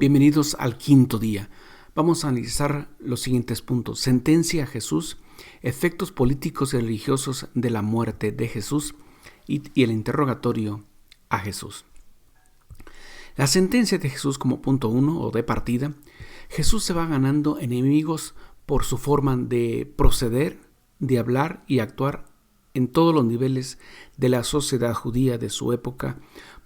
Bienvenidos al quinto día. Vamos a analizar los siguientes puntos. Sentencia a Jesús, efectos políticos y religiosos de la muerte de Jesús y el interrogatorio a Jesús. La sentencia de Jesús como punto 1 o de partida. Jesús se va ganando enemigos por su forma de proceder, de hablar y actuar en todos los niveles de la sociedad judía de su época,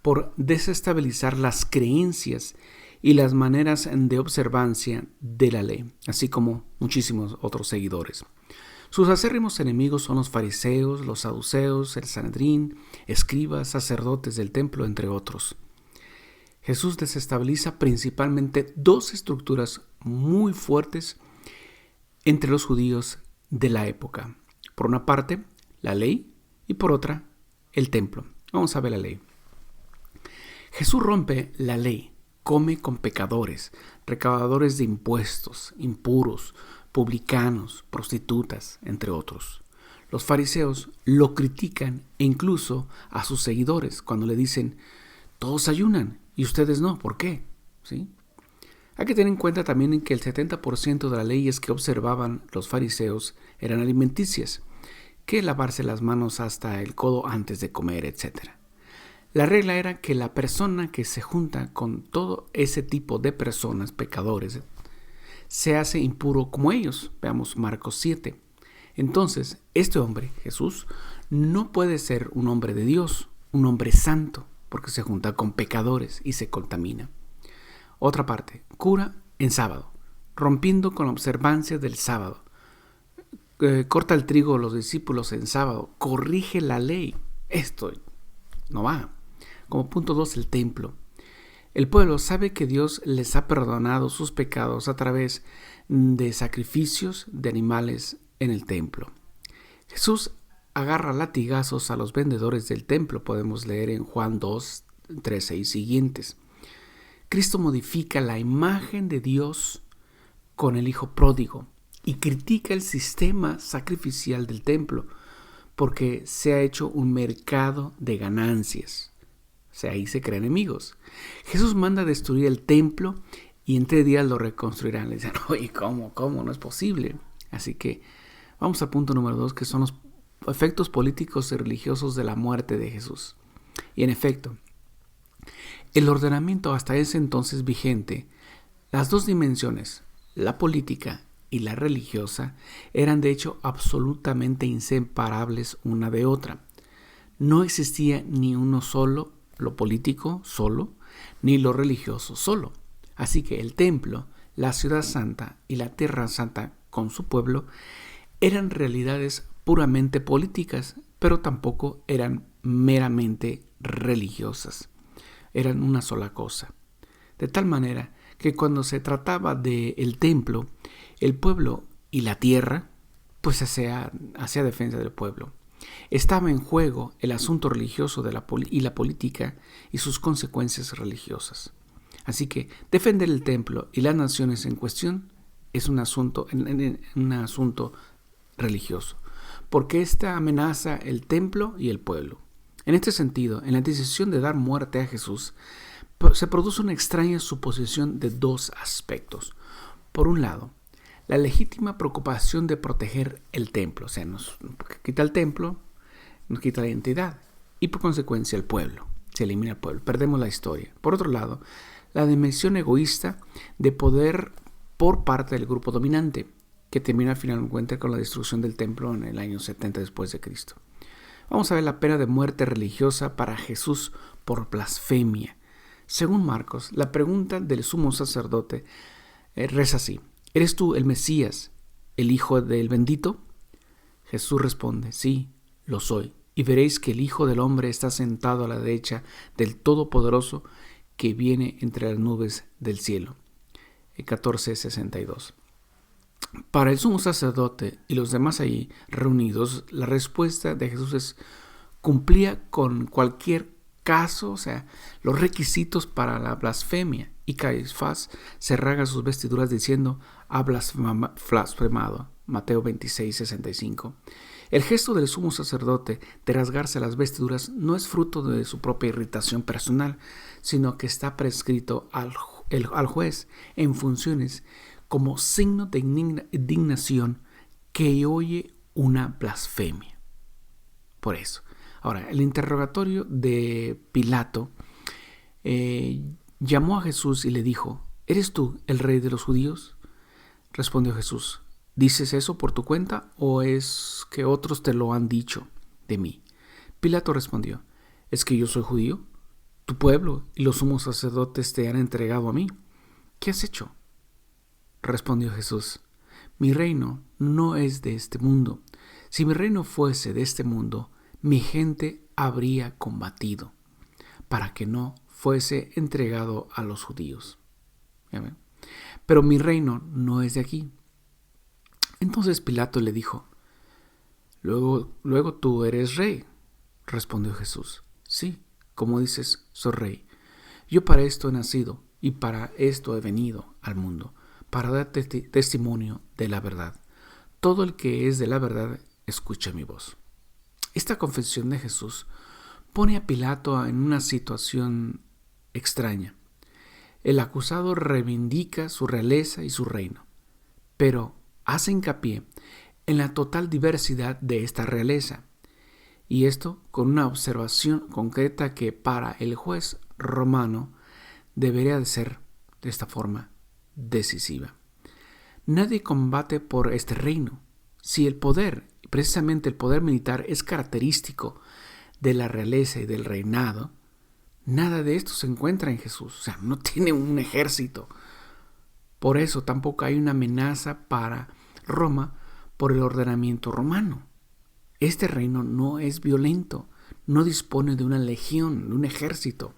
por desestabilizar las creencias y las maneras de observancia de la ley, así como muchísimos otros seguidores. Sus acérrimos enemigos son los fariseos, los saduceos, el Sanedrín, escribas, sacerdotes del templo, entre otros. Jesús desestabiliza principalmente dos estructuras muy fuertes entre los judíos de la época. Por una parte, la ley, y por otra, el templo. Vamos a ver la ley. Jesús rompe la ley, come con pecadores, recaudadores de impuestos, impuros, publicanos, prostitutas, entre otros. Los fariseos lo critican e incluso a sus seguidores cuando le dicen, todos ayunan y ustedes no, ¿por qué? ¿Sí? Hay que tener en cuenta también que el 70% de las leyes que observaban los fariseos eran alimenticias, que lavarse las manos hasta el codo antes de comer, etc. La regla era que la persona que se junta con todo ese tipo de personas, pecadores, se hace impuro como ellos. Veamos Marcos 7. Entonces, este hombre, Jesús, no puede ser un hombre de Dios, un hombre santo, porque se junta con pecadores y se contamina. Otra parte, cura en sábado, rompiendo con la observancia del sábado. Corta el trigo a los discípulos en sábado, corrige la ley. Esto no va. Como punto 2, el templo. El pueblo sabe que Dios les ha perdonado sus pecados a través de sacrificios de animales en el templo. Jesús agarra latigazos a los vendedores del templo, podemos leer en Juan 2, 13 y siguientes. Cristo modifica la imagen de Dios con el Hijo pródigo y critica el sistema sacrificial del templo porque se ha hecho un mercado de ganancias. O sea, ahí se crean enemigos. Jesús manda a destruir el templo y en 3 días lo reconstruirán. Le dicen, oye, ¿cómo? No es posible. Así que vamos al punto número 2, que son los efectos políticos y religiosos de la muerte de Jesús. Y en efecto, el ordenamiento hasta ese entonces vigente, las dos dimensiones, la política y la religiosa, eran de hecho absolutamente inseparables una de otra. No existía ni uno solo, lo político solo, ni lo religioso solo. Así que el templo, la ciudad santa y la tierra santa con su pueblo eran realidades puramente políticas, pero tampoco eran meramente religiosas. Eran una sola cosa. De tal manera que cuando se trataba del templo, el pueblo y la tierra, pues hacía defensa del pueblo. Estaba en juego el asunto religioso y la política y sus consecuencias religiosas. Así que defender el templo y las naciones en cuestión es un asunto religioso, porque ésta amenaza el templo y el pueblo. En este sentido, en la decisión de dar muerte a Jesús, se produce una extraña suposición de dos aspectos. Por un lado, la legítima preocupación de proteger el templo, o sea, nos quita el templo, nos quita la identidad y por consecuencia el pueblo, se elimina el pueblo, perdemos la historia. Por otro lado, la dimensión egoísta de poder por parte del grupo dominante, que termina finalmente con la destrucción del templo en el año 70 después de Cristo. Vamos a ver la pena de muerte religiosa para Jesús por blasfemia. Según Marcos, la pregunta del sumo sacerdote reza así: ¿eres tú el Mesías, el Hijo del Bendito? Jesús responde: sí, lo soy, y veréis que el Hijo del Hombre está sentado a la derecha del Todopoderoso que viene entre las nubes del cielo. 14:62. Para el sumo sacerdote y los demás allí reunidos, la respuesta de Jesús cumplía con cualquier caso, o sea, los requisitos para la blasfemia. Y Caifás se rasga sus vestiduras diciendo: ha blasfemado. Mateo 26:65. El gesto del sumo sacerdote de rasgarse las vestiduras no es fruto de su propia irritación personal, sino que está prescrito al juez en funciones como signo de indignación que oye una blasfemia. Por eso. Ahora, el interrogatorio de Pilato llamó a Jesús y le dijo: ¿eres tú el rey de los judíos? Respondió Jesús: ¿dices eso por tu cuenta o es que otros te lo han dicho de mí? Pilato respondió: ¿es que yo soy judío? Tu pueblo y los sumos sacerdotes te han entregado a mí. ¿Qué has hecho? Respondió Jesús: mi reino no es de este mundo. Si mi reino fuese de este mundo, mi gente habría combatido para que no fuese entregado a los judíos. Pero mi reino no es de aquí. Entonces Pilato le dijo: Luego tú eres rey. Respondió Jesús: sí, como dices, soy rey. Yo para esto he nacido y para esto he venido al mundo, para dar testimonio de la verdad. Todo el que es de la verdad escucha mi voz. Esta confesión de Jesús pone a Pilato en una situación extraña. El acusado reivindica su realeza y su reino, pero hace hincapié en la total diversidad de esta realeza, y esto con una observación concreta que para el juez romano debería de ser de esta forma decisiva. Nadie combate por este reino. Si el poder, precisamente el poder militar, es característico de la realeza y del reinado, nada de esto se encuentra en Jesús. O sea, no tiene un ejército. Por eso tampoco hay una amenaza para Roma por el ordenamiento romano. Este reino no es violento, no dispone de una legión, de un ejército.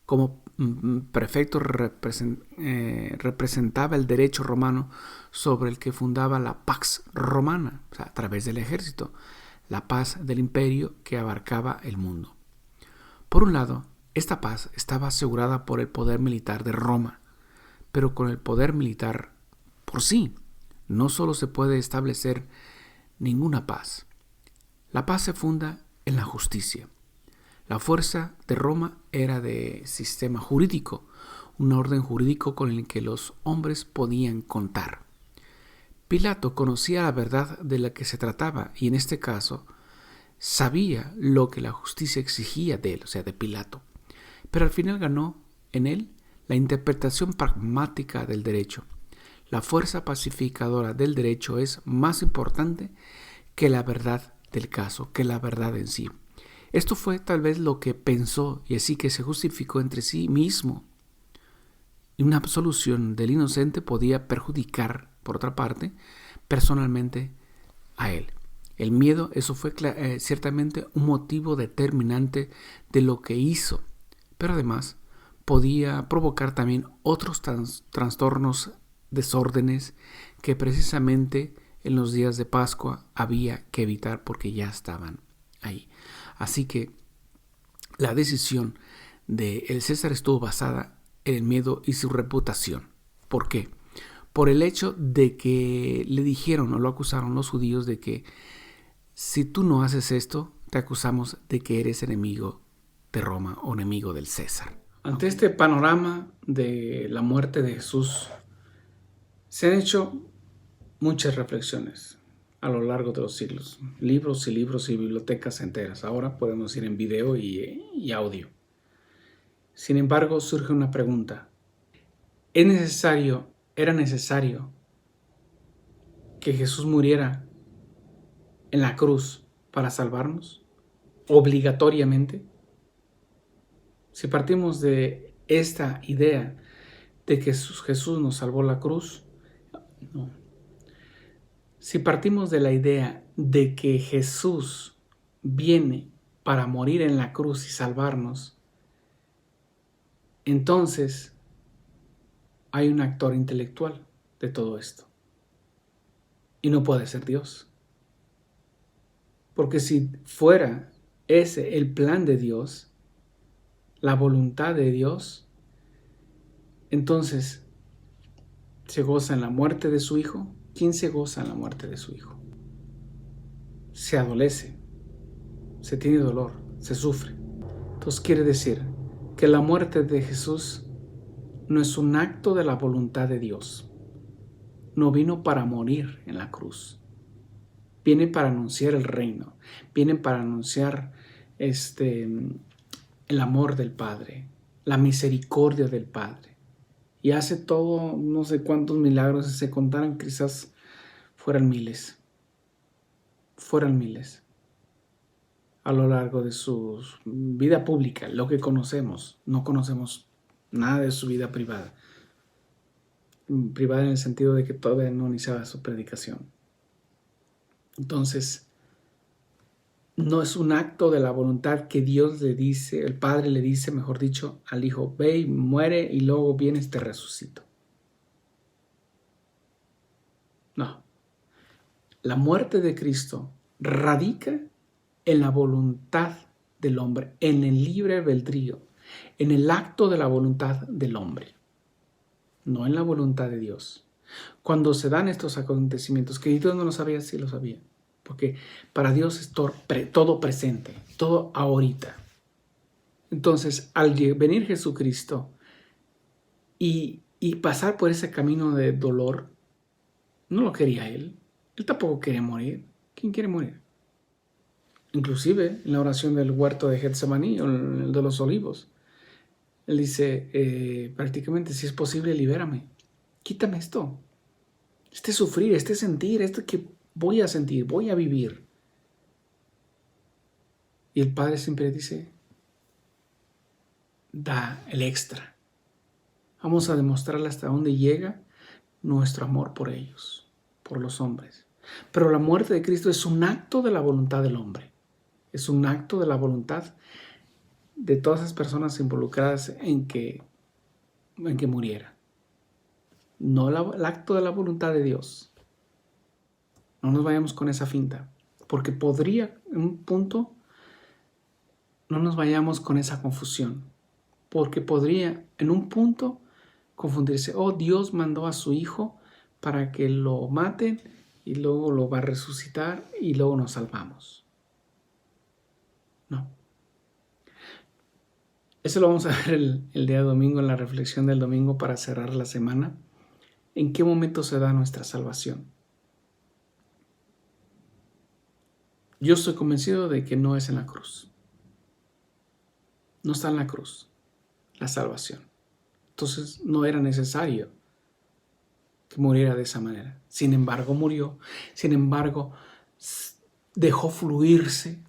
Como prefecto representaba el derecho romano sobre el que fundaba la Pax Romana, o sea, a través del ejército, la paz del imperio que abarcaba el mundo. Por un lado, esta paz estaba asegurada por el poder militar de Roma, pero con el poder militar por sí no solo se puede establecer ninguna paz. La paz se funda en la justicia. La fuerza de Roma era de sistema jurídico, un orden jurídico con el que los hombres podían contar. Pilato conocía la verdad de la que se trataba y en este caso sabía lo que la justicia exigía de él, o sea, de Pilato. Pero al final ganó en él la interpretación pragmática del derecho. La fuerza pacificadora del derecho es más importante que la verdad del caso, que la verdad en sí. Esto fue tal vez lo que pensó y así que se justificó entre sí mismo. Y una absolución del inocente podía perjudicar, por otra parte, personalmente a él. El miedo, eso fue ciertamente un motivo determinante de lo que hizo, pero además podía provocar también otros trastornos, desórdenes que precisamente en los días de Pascua había que evitar porque ya estaban ahí. Así que la decisión de el César estuvo basada en el miedo y su reputación. ¿Por qué? Por el hecho de que le dijeron o lo acusaron los judíos de que si tú no haces esto, te acusamos de que eres enemigo de Roma o enemigo del César. Ante este panorama de la muerte de Jesús, se han hecho muchas reflexiones a lo largo de los siglos, libros y libros y bibliotecas enteras. Ahora podemos ir en video y audio. Sin embargo, surge una pregunta. ¿Era necesario que Jesús muriera en la cruz para salvarnos? ¿Obligatoriamente? Si partimos de esta idea de que Jesús nos salvó la cruz, no. Si partimos de la idea de que Jesús viene para morir en la cruz y salvarnos, entonces hay un actor intelectual de todo esto. Y no puede ser Dios. Porque si fuera ese el plan de Dios, la voluntad de Dios, entonces ¿se goza en la muerte de su Hijo? ¿Quién se goza en la muerte de su Hijo? Se adolece, se tiene dolor, se sufre. Entonces quiere decir que la muerte de Jesús no es un acto de la voluntad de Dios. No vino para morir en la cruz. Viene para anunciar el reino. Viene para anunciar el amor del Padre, la misericordia del Padre. Y hace todo, no sé cuántos milagros, si se contaran quizás fueran miles. A lo largo de su vida pública, lo que conocemos. No conocemos nada de su vida privada. Privada en el sentido de que todavía no iniciaba su predicación. Entonces, no es un acto de la voluntad que Dios le dice, el Padre le dice, mejor dicho, al Hijo: ve y muere y luego vienes, te resucito. No. La muerte de Cristo radica en la voluntad del hombre, en el libre albedrío, en el acto de la voluntad del hombre, no en la voluntad de Dios. Cuando se dan estos acontecimientos, que Dios no lo sabía, sí lo sabía, porque para Dios es todo presente, todo ahorita. Entonces, al venir Jesucristo y pasar por ese camino de dolor, no lo quería Él. Él tampoco quería morir. ¿Quién quiere morir? Inclusive en la oración del huerto de Getsemaní o en el de los olivos, Él dice prácticamente: si es posible, libérame. Quítame esto. Este sufrir, este sentir, esto que voy a sentir, voy a vivir. Y el Padre siempre dice: da el extra. Vamos a demostrarle hasta dónde llega nuestro amor por ellos, por los hombres. Pero la muerte de Cristo es un acto de la voluntad del hombre. Es un acto de la voluntad de todas esas personas involucradas en que muriera. No el acto de la voluntad de Dios. No nos vayamos con esa finta, porque podría, en un punto, no nos vayamos con esa confusión, porque podría, en un punto, confundirse: oh, Dios mandó a su Hijo para que lo maten y luego lo va a resucitar y luego nos salvamos. No. Eso lo vamos a ver el día domingo, en la reflexión del domingo, para cerrar la semana. ¿En qué momento se da nuestra salvación? Yo estoy convencido de que no es en la cruz. No está en la cruz la salvación. Entonces no era necesario que muriera de esa manera. Sin embargo, murió. Sin embargo, dejó fluirse,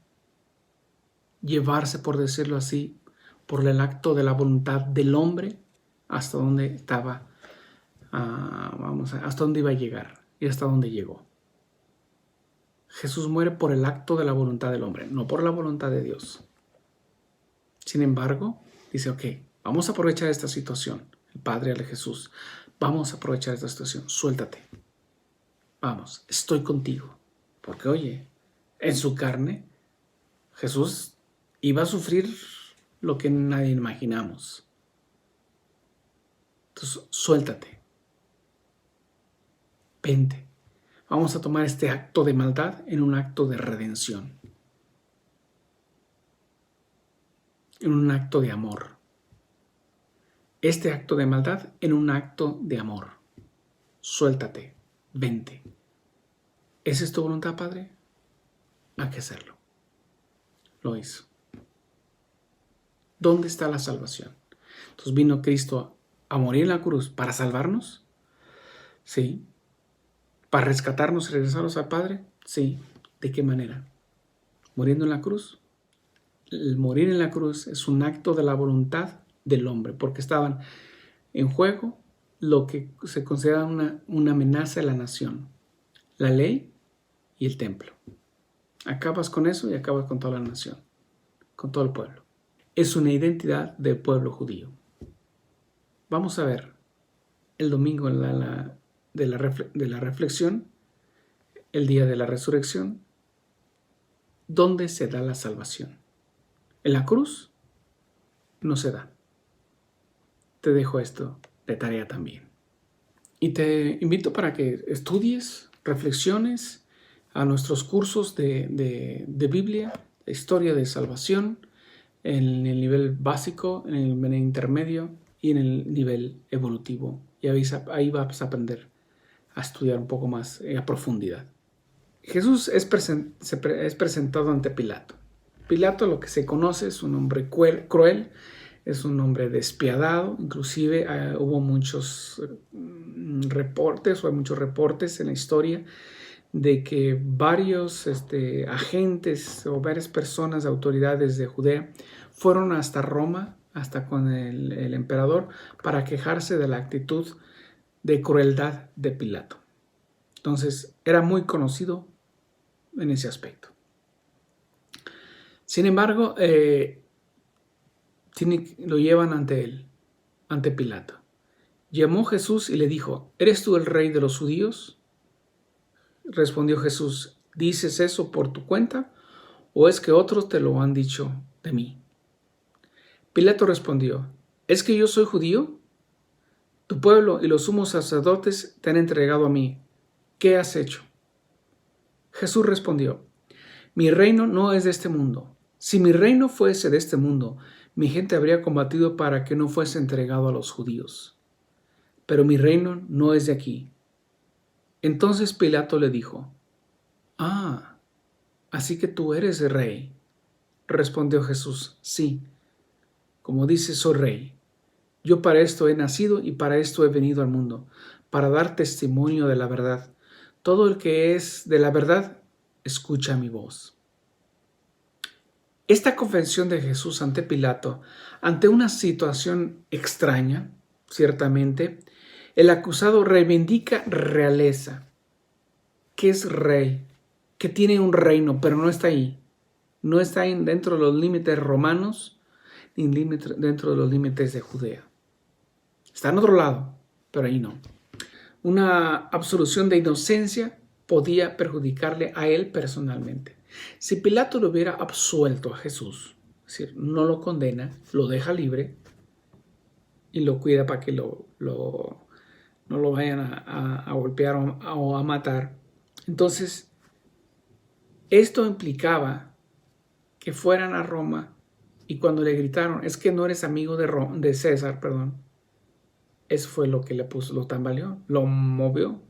llevarse, por decirlo así, por el acto de la voluntad del hombre, hasta donde estaba, hasta donde iba a llegar y hasta donde llegó. Jesús muere por el acto de la voluntad del hombre, no por la voluntad de Dios. Sin embargo, dice: ok, vamos a aprovechar esta situación. El Padre de Jesús: vamos a aprovechar esta situación, suéltate. Vamos, estoy contigo. Porque, oye, en su carne, Jesús iba a sufrir lo que nadie imaginamos. Entonces, suéltate. Vente. Vamos a tomar este acto de maldad en un acto de redención. En un acto de amor. Este acto de maldad en un acto de amor. Suéltate. Vente. ¿Esa es tu voluntad, Padre? Hay que hacerlo. Lo hizo. ¿Dónde está la salvación? Entonces, ¿vino Cristo a morir en la cruz para salvarnos? Sí. ¿Para rescatarnos y regresarnos al Padre? Sí. ¿De qué manera? ¿Muriendo en la cruz? El morir en la cruz es un acto de la voluntad del hombre, porque estaban en juego lo que se considera una amenaza a la nación: la ley y el templo. Acabas con eso y acabas con toda la nación, con todo el pueblo. Es una identidad del pueblo judío. Vamos a ver el domingo de la reflexión, el día de la resurrección, ¿dónde se da la salvación? ¿En la cruz? No se da. Te dejo esto de tarea también. Y te invito para que estudies, reflexiones a nuestros cursos de Biblia, de historia de salvación, en el nivel básico, en el nivel intermedio y en el nivel evolutivo. Y ahí vas a aprender a estudiar un poco más a profundidad. Jesús es presentado ante Pilato. Pilato, lo que se conoce, es un hombre cruel, es un hombre despiadado. Inclusive hubo muchos reportes en la historia de que varios agentes o varias personas, autoridades de Judea, fueron hasta Roma, hasta con el emperador, para quejarse de la actitud de crueldad de Pilato. Entonces, era muy conocido en ese aspecto. Sin embargo, lo llevan ante Pilato. Llamó Jesús y le dijo: ¿eres tú el rey de los judíos? Respondió Jesús: ¿dices eso por tu cuenta o es que otros te lo han dicho de mí? Pilato respondió: ¿es que yo soy judío? Tu pueblo y los sumos sacerdotes te han entregado a mí. ¿Qué has hecho? Jesús respondió: mi reino no es de este mundo. Si mi reino fuese de este mundo, mi gente habría combatido para que no fuese entregado a los judíos. Pero mi reino no es de aquí. Entonces Pilato le dijo: ah, así que tú eres el rey. Respondió Jesús: sí, como dices, soy rey. Yo para esto he nacido y para esto he venido al mundo, para dar testimonio de la verdad. Todo el que es de la verdad, escucha mi voz. Esta confesión de Jesús ante Pilato, ante una situación extraña, ciertamente, el acusado reivindica realeza, que es rey, que tiene un reino, pero no está ahí. No está ahí dentro de los límites romanos, ni dentro de los límites de Judea. Está en otro lado, pero ahí no. Una absolución de inocencia podía perjudicarle a él personalmente. Si Pilato lo hubiera absuelto a Jesús, es decir, no lo condena, lo deja libre y lo cuida para que no lo vayan a golpear o a matar, entonces esto implicaba que fueran a Roma y cuando le gritaron: es que no eres amigo de César, eso fue lo que lo tambaleó, lo movió.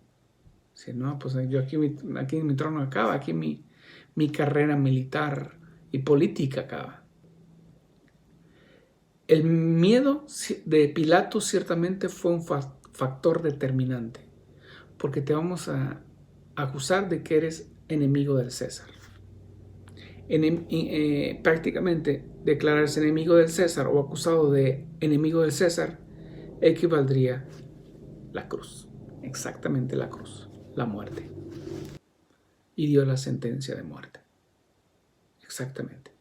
Si no, pues yo aquí mi trono acaba, aquí mi carrera militar y política acaba. El miedo de Pilato ciertamente fue un factor determinante, porque te vamos a acusar de que eres enemigo del César. Prácticamente declararse enemigo del César o acusado de enemigo del César equivaldría la cruz, exactamente la cruz, la muerte. Y dio la sentencia de muerte. Exactamente.